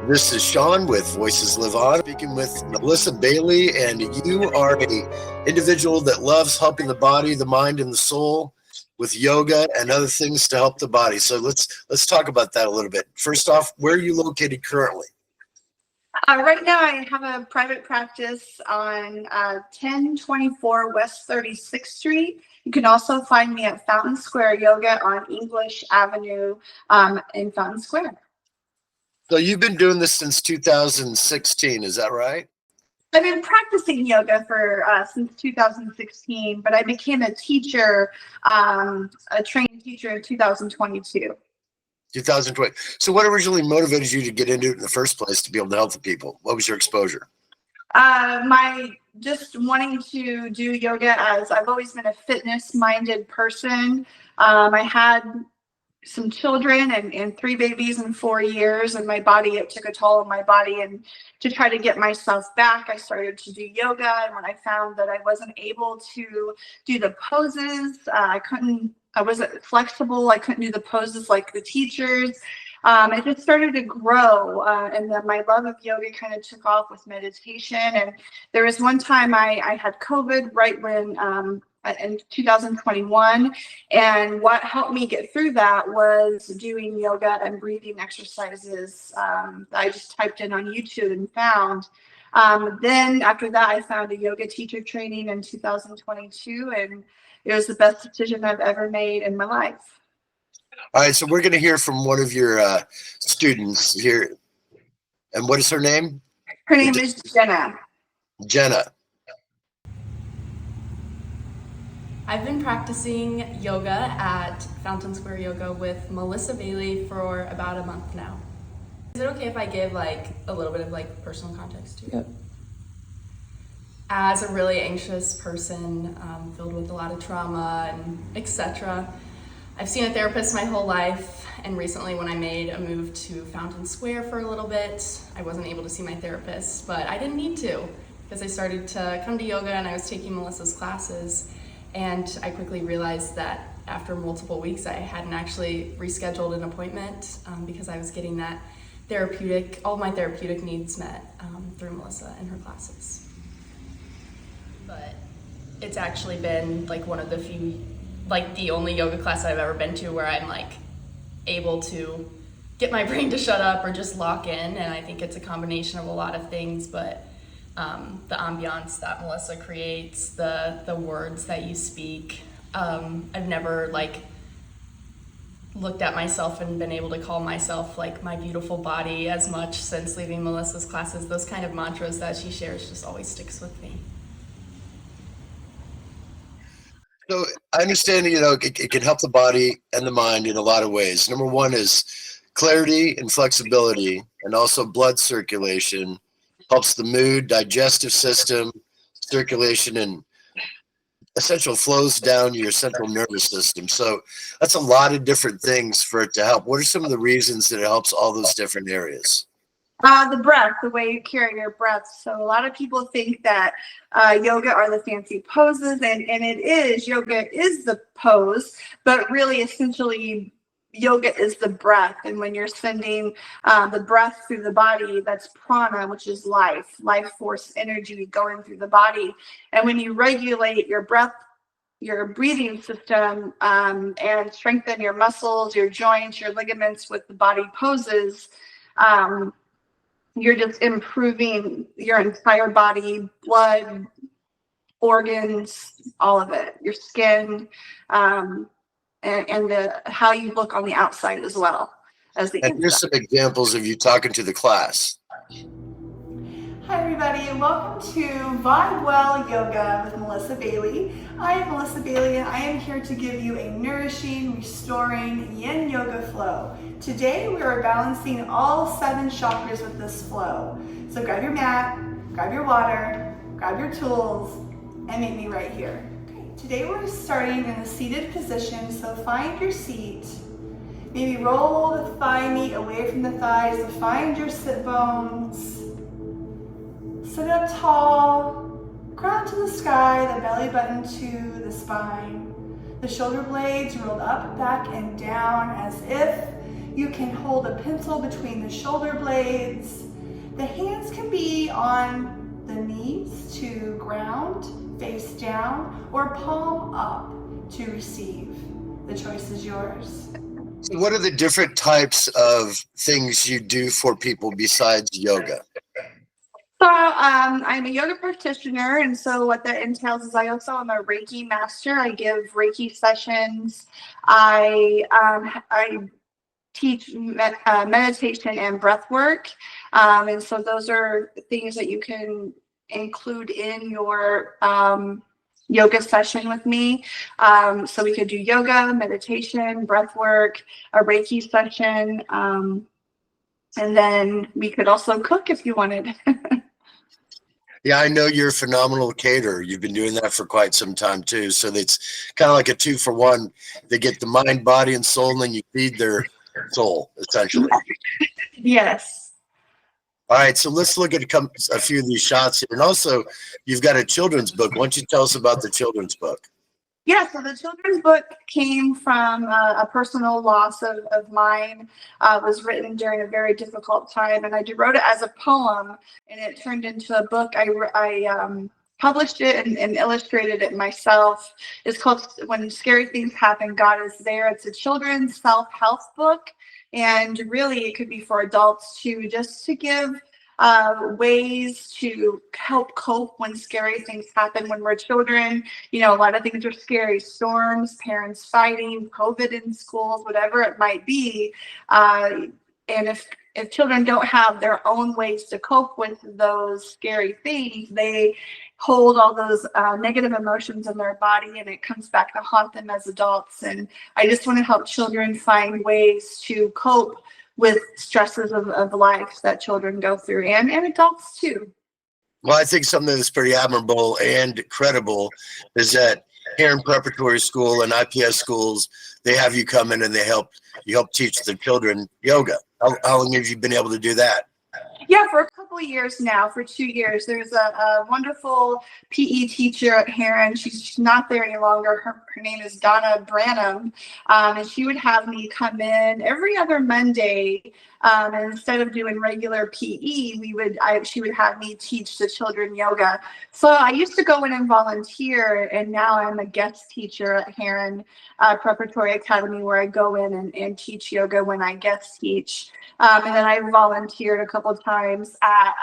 This is Sean with Voices Live On, speaking with Melissa Bailey, and you are a individual that loves helping the body, the mind, and the soul with yoga and other things to help the body. So let's talk about that a little bit. First off, where are you located currently? Right now, I have a private practice on 1024 West 36th Street. You can also find me at Fountain Square Yoga on English Avenue in Fountain Square. So you've been doing this since 2016, is that right? I've been practicing yoga for since 2016, but I became a teacher, a trained teacher in 2022. 2020. So what originally motivated you to get into it in the first place to be able to help the people? What was your exposure? My just wanting to do yoga, as I've always been a fitness-minded person. I had some children and 3 babies in 4 years, and my body, it took a toll on my body. And to try to get myself back, I started to do yoga. And when I found that I wasn't able to do the poses, I wasn't flexible. I couldn't do the poses like the teachers. It just started to grow, and then my love of yoga kind of took off with meditation. And there was one time I had COVID right when in 2021, and what helped me get through that was doing yoga and breathing exercises that I just typed in on YouTube and found. Then after that, I found a yoga teacher training in 2022, and it was the best decision I've ever made in my life. All right, so we're going to hear from one of your students here. And what is her name? Her name is Jenna. Jenna. I've been practicing yoga at Fountain Square Yoga with Melissa Bailey for about a month now. Is it okay if I give a little bit of personal context too? Yep. As a really anxious person, filled with a lot of trauma and etc., I've seen a therapist my whole life, and recently when I made a move to Fountain Square for a little bit, I wasn't able to see my therapist, but I didn't need to because I started to come to yoga and I was taking Melissa's classes, and I quickly realized that after multiple weeks I hadn't actually rescheduled an appointment because I was getting that all my therapeutic needs met through Melissa and her classes. But it's actually been one of the few, the only yoga class I've ever been to where I'm able to get my brain to shut up or just lock in. And I think it's a combination of a lot of things, but the ambiance that Melissa creates, the words that you speak. I've never looked at myself and been able to call myself my beautiful body as much since leaving Melissa's classes. Those kind of mantras that she shares just always sticks with me. So I understand, it can help the body and the mind in a lot of ways. Number one is clarity and flexibility, and also blood circulation. Helps the mood, digestive system, circulation, and essential flows down your central nervous system. So that's a lot of different things for it to help. What are some of the reasons that it helps all those different areas? The breath, the way you carry your breath. So a lot of people think that yoga are the fancy poses, and it is. Yoga is the pose, but really, essentially, yoga is the breath. And when you're sending the breath through the body, that's prana, which is life force energy going through the body. And when you regulate your breath, your breathing system, and strengthen your muscles, your joints, your ligaments with the body poses, you're just improving your entire body, blood, organs, all of it, your skin, and how you look on the outside as well as the inside. And here's some examples of you talking to the class. Hi everybody, and welcome to Vibe Well Yoga with Melissa Bailey. I am Melissa Bailey, and I am here to give you a nourishing, restoring yin yoga flow. Today we are balancing all 7 chakras with this flow. So grab your mat, grab your water, grab your tools, and meet me right here. Okay. Today we're starting in a seated position, so find your seat. Maybe roll the thigh meat away from the thighs to find your sit bones. Sit up tall, crown to the sky, the belly button to the spine. The shoulder blades rolled up, back, and down as if You can hold a pencil between the shoulder blades. The hands can be on the knees to ground, face down, or palm up to receive. The choice is yours. So what are the different types of things you do for people besides yoga? So I'm a yoga practitioner, and so what that entails is I also am a Reiki master. I give Reiki sessions. I teach meditation and breath work, and so those are things that you can include in your yoga session with me. So we could do yoga, meditation, breath work, a Reiki session, and then we could also cook if you wanted. Yeah, I know you're a phenomenal caterer. You've been doing that for quite some time too. So it's kind of like a 2-for-1. They get the mind, body, and soul, and then you feed their soul, essentially. Yes. All right, so let's look at a few of these shots here. And also, you've got a children's book. Why don't you tell us about the children's book? Yeah, so the children's book came from a personal loss of mine. Was written during a very difficult time, and I wrote it as a poem, and it turned into a book. I published it and illustrated it myself. It's called When Scary Things Happen, God is There. It's a children's self-help book, and really it could be for adults too, just to give ways to help cope when scary things happen when we're children. You know, a lot of things are scary: storms, parents fighting, COVID in schools, whatever it might be. And if children don't have their own ways to cope with those scary things, they hold all those negative emotions in their body, and it comes back to haunt them as adults. And I just want to help children find ways to cope with stresses of life that children go through, and adults too. Well, I think something that's pretty admirable and credible is that here in preparatory school and IPS schools, they have you come in and you help teach the children yoga. How long have you been able to do that? Yeah, for a couple of years now, for 2 years. There's a wonderful PE teacher at Heron. She's not there any longer. Her name is Donna Branham, and she would have me come in every other Monday. And instead of doing regular PE, she would have me teach the children yoga. So I used to go in and volunteer, and now I'm a guest teacher at Heron Preparatory Academy, where I go in and teach yoga when I guest teach. And then I volunteered a couple of times at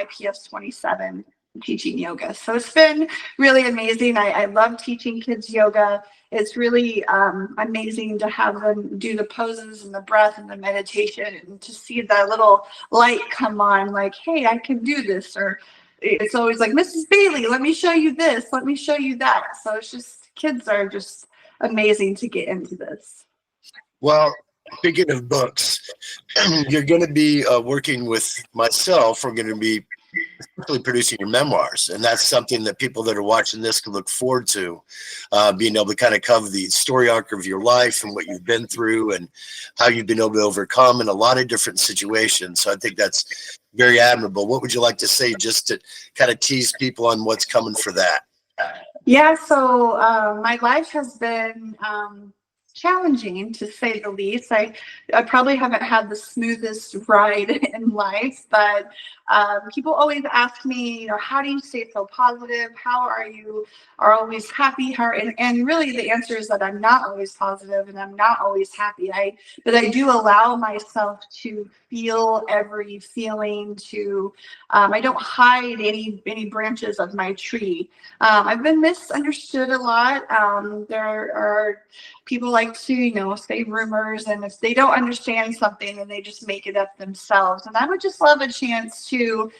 IPS 27 teaching yoga. So it's been really amazing. I love teaching kids yoga. It's really amazing to have them do the poses and the breath and the meditation, and to see that little light come on, like, hey, I can do this. Or it's always like, Mrs. Bailey, let me show you this. Let me show you that. So it's just, kids are just amazing to get into this. Well, speaking of books, you're going to be working with myself. We're going to be producing your memoirs, and that's something that people that are watching this can look forward to, being able to kind of cover the story arc of your life and what you've been through and how you've been able to overcome in a lot of different situations. So I think that's very admirable. What would you like to say just to kind of tease people on what's coming for that? Yeah, so my life has been challenging, to say the least. I probably haven't had the smoothest ride in life, but people always ask me, you know, how do you stay so positive? How are always happy? And really the answer is that I'm not always positive and I'm not always happy. But I do allow myself to feel every feeling. I don't hide any branches of my tree. I've been misunderstood a lot. There are people like to, you know, say rumors, and if they don't understand something, then they just make it up themselves. And I would just love a chance to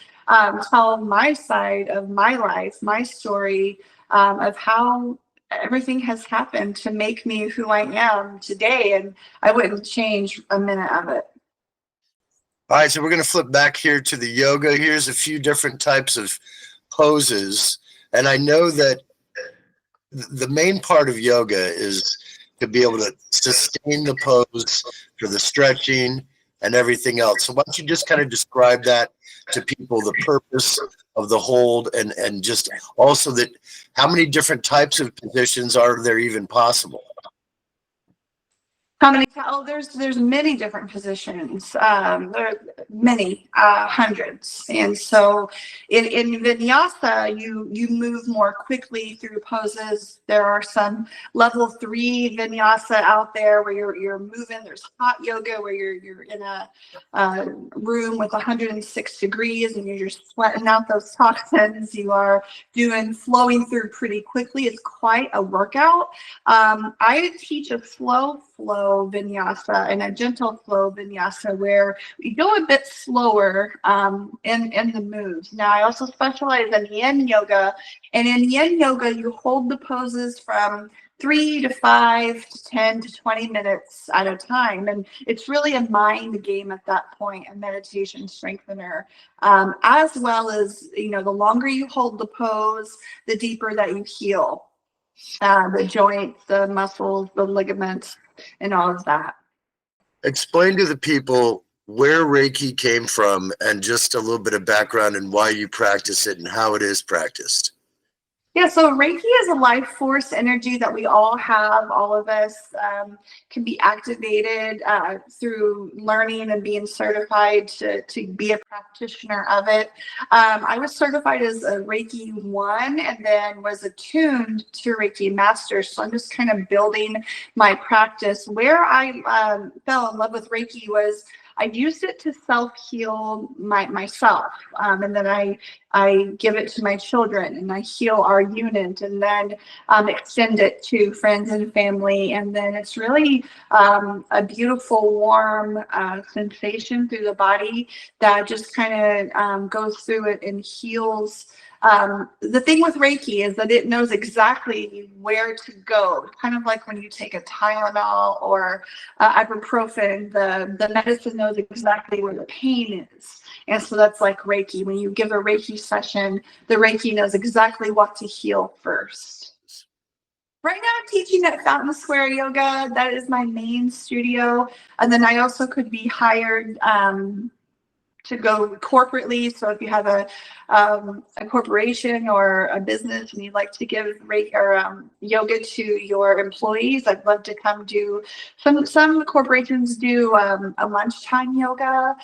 tell my side of my life, my story, of how everything has happened to make me who I am today, and I wouldn't change a minute of it. All right, so we're going to flip back here to the yoga. Here's a few different types of poses, and I know that the main part of yoga is to be able to sustain the pose for the stretching and everything else. So why don't you just kind of describe that to people, the purpose of the hold, and just also that how many different types of positions are there even possible? How many? Oh, there's many different positions. There are many, hundreds. And so in vinyasa, you move more quickly through poses. There are some level 3 vinyasa out there where you're moving. There's hot yoga where you're in a room with 106 degrees and you're just sweating out those toxins. You are flowing through pretty quickly. It's quite a workout. I teach a slow flow vinyasa and a gentle flow vinyasa where we go a bit slower in the moves. Now, I also specialize in yin yoga, and in yin yoga, you hold the poses from 3 to 5 to 10 to 20 minutes at a time. And it's really a mind game at that point, a meditation strengthener, as well as, the longer you hold the pose, the deeper that you heal the joints, the muscles, the ligaments, and all of that. Explain to the people where Reiki came from and just a little bit of background and why you practice it and how it is practiced. Yeah, so Reiki is a life force energy that we all have. All of us can be activated through learning and being certified to be a practitioner of it. I was certified as a Reiki 1 and then was attuned to Reiki Master. So I'm just kind of building my practice. Where I fell in love with Reiki was I used it to self-heal myself, and then I give it to my children, and I heal our unit, and then extend it to friends and family, and then it's really a beautiful, warm sensation through the body that just kind of goes through it and heals. The thing with Reiki is that it knows exactly where to go, kind of like when you take a Tylenol or ibuprofen, the medicine knows exactly where the pain is. And so that's like Reiki. When you give a Reiki session, the Reiki knows exactly what to heal first. Right now I'm teaching at Fountain Square Yoga. That is my main studio. And then I also could be hired to go corporately. So if you have a corporation or a business and you'd like to give yoga to your employees, I'd love to come do. Some corporations do a lunchtime yoga.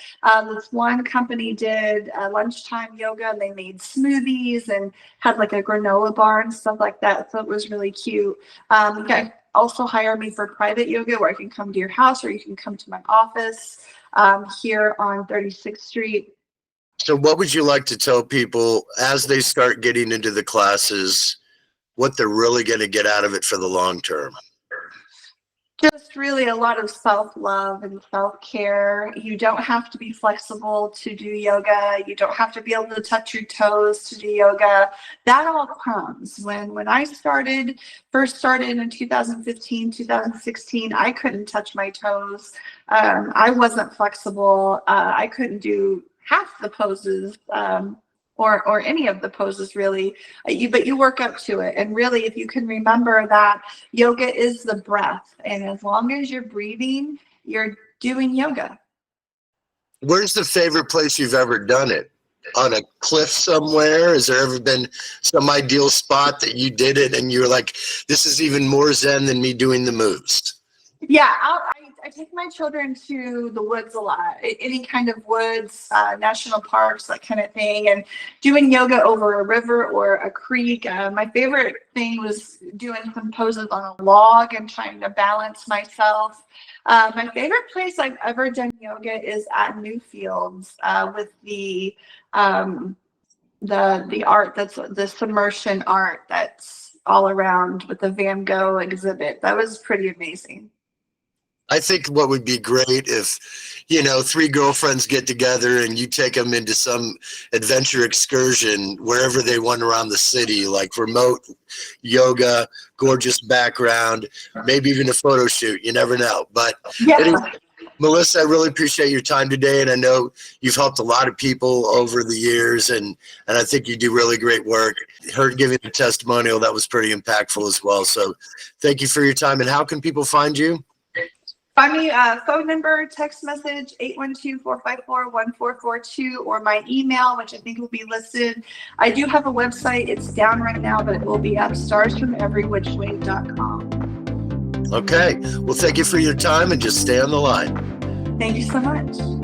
This one company did a lunchtime yoga, and they made smoothies and had like a granola bar and stuff like that. So it was really cute. You can also hire me for private yoga, where I can come to your house or you can come to my office here on 36th Street. So what would you like to tell people as they start getting into the classes, what they're really going to get out of it for the long term? Just really a lot of self-love and self-care. You don't have to be flexible to do yoga. You don't have to be able to touch your toes to do yoga. That all comes. When I first started in 2015, 2016, I couldn't touch my toes. I wasn't flexible. I couldn't do half the poses or any of the poses really, but you work up to it. And really, if you can remember that yoga is the breath, and as long as you're breathing, you're doing yoga. Where's the favorite place you've ever done it? On a cliff somewhere? Has there ever been some ideal spot that you did it and you're like, this is even more zen than me doing the moves? Yeah, I take my children to the woods a lot, any kind of woods, national parks, that kind of thing, and doing yoga over a river or a creek. My favorite thing was doing some poses on a log and trying to balance myself. My favorite place I've ever done yoga is at Newfields with the art, that's the submersion art that's all around with the Van Gogh exhibit. That was pretty amazing. I think what would be great if, 3 girlfriends get together and you take them into some adventure excursion wherever they want around the city, like remote yoga, gorgeous background, maybe even a photo shoot. You never know. But Yeah. Anyway, Melissa, I really appreciate your time today. And I know you've helped a lot of people over the years, and I think you do really great work. Her giving a testimonial, that was pretty impactful as well. So thank you for your time. And how can people find you? Find me phone number, text message, 812-454-1442, or my email, which I think will be listed. I do have a website. It's down right now, but it will be up, starsfromeverywhichdway.com. Okay. Well, thank you for your time and just stay on the line. Thank you so much.